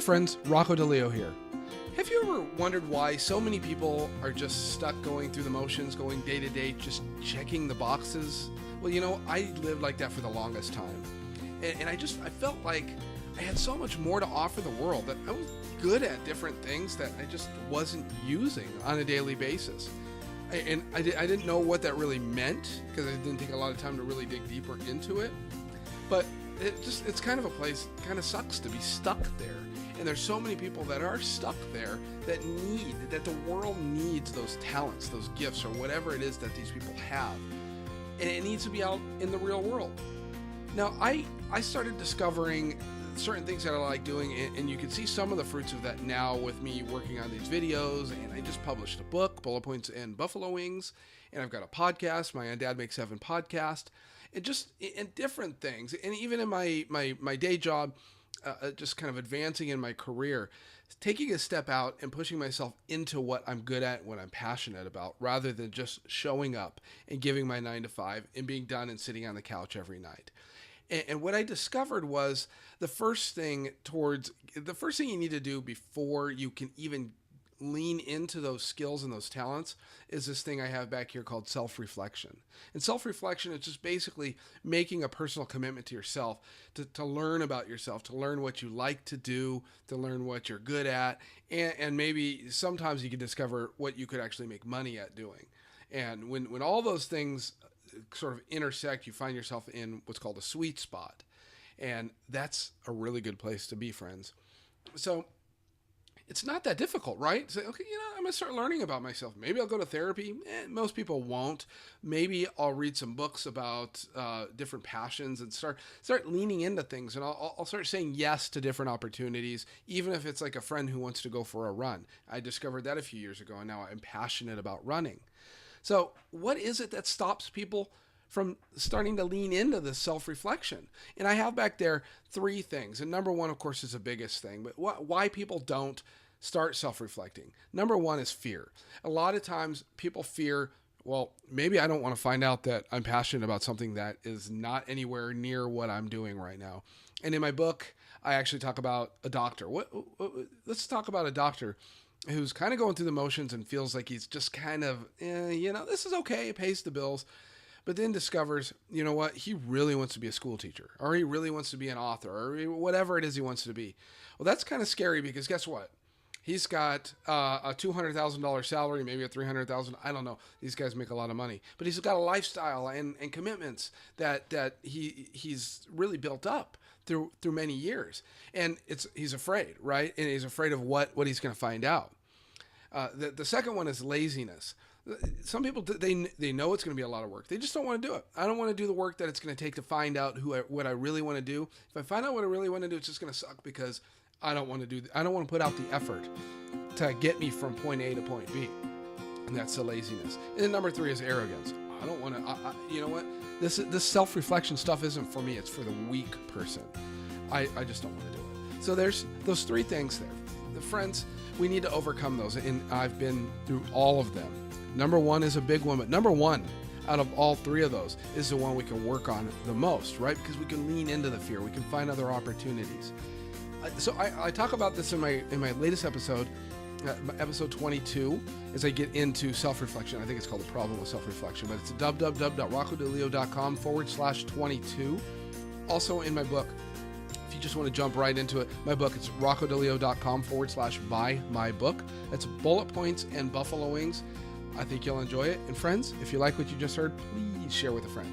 friends, Rocco DeLeo here. Have you ever wondered why so many people are just stuck going through the motions, going day to day, just checking the boxes? Well, I lived like that for the longest time. And I felt like I had so much more to offer the world, that I was good at different things that I just wasn't using on a daily basis. And I didn't know what that really meant, because I didn't take a lot of time to really dig deeper into it. But it's kind of a place, it kind of sucks to be stuck there. And there's so many people that are stuck there that the world needs those talents, those gifts, or whatever it is that these people have. And it needs to be out in the real world. Now, I started discovering certain things that I like doing, and you can see some of the fruits of that now with me working on these videos. And I just published a book, Bullet Points and Buffalo Wings, and I've got a podcast, my Dad Makes Heaven podcast, and just in different things. And even in my day job, just kind of advancing in my career, taking a step out and pushing myself into what I'm good at, what I'm passionate about, rather than just showing up and giving my 9 to 5 and being done and sitting on the couch every night. And what I discovered was the first thing you need to do before you can even lean into those skills and those talents is this thing I have back here called self-reflection. And self-reflection is just basically making a personal commitment to yourself, to learn about yourself, to learn what you like to do, to learn what you're good at, and maybe sometimes you can discover what you could actually make money at doing. And when all those things sort of intersect, you find yourself in what's called a sweet spot. And that's a really good place to be, friends. So it's not that difficult, right? Say, okay, I'm going to start learning about myself. Maybe I'll go to therapy. Most people won't. Maybe I'll read some books about different passions and start leaning into things. And I'll start saying yes to different opportunities, even if it's like a friend who wants to go for a run. I discovered that a few years ago, and now I'm passionate about running. So what is it that stops people from starting to lean into this self-reflection? And I have back there 3 things. And number 1, of course, is the biggest thing. But why people don't start self-reflecting? Number 1 is fear. A lot of times people fear, well, maybe I don't want to find out that I'm passionate about something that is not anywhere near what I'm doing right now. And in my book, I actually talk about a doctor. Let's talk about a doctor who's kind of going through the motions and feels like he's just kind of, this is okay, it pays the bills. But then discovers, he really wants to be a school teacher, or he really wants to be an author, or whatever it is he wants to be. Well, that's kind of scary, because guess what? He's got a $200,000 salary, maybe a $300,000. I don't know. These guys make a lot of money, but he's got a lifestyle and commitments that he's really built up through many years. And he's afraid, right? And he's afraid of what he's going to find out. The second one is laziness. Some people, they know it's going to be a lot of work. They just don't want to do it. I don't want to do the work that it's going to take to find out what I really want to do. If I find out what I really want to do, it's just going to suck, because I don't want to put out the effort to get me from point A to point B. And that's the laziness. And then number 3 is arrogance. I don't want to, you know what? This self-reflection stuff isn't for me. It's for the weak person. I just don't want to do it. So there's those 3 things there. The friends, we need to overcome those. And I've been through all of them. Number 1 is a big one, but number 1 out of all 3 of those is the one we can work on the most, right? Because we can lean into the fear. We can find other opportunities. So I talk about this in my latest episode, episode 22, as I get into self-reflection. I think it's called The Problem with Self-Reflection, but it's www.roccodeleo.com/22. Also in my book, if you just want to jump right into it, my book, it's roccodeleo.com/buy my book. That's Bullet Points and Buffalo Wings. I think you'll enjoy it. And friends, if you like what you just heard, please share with a friend.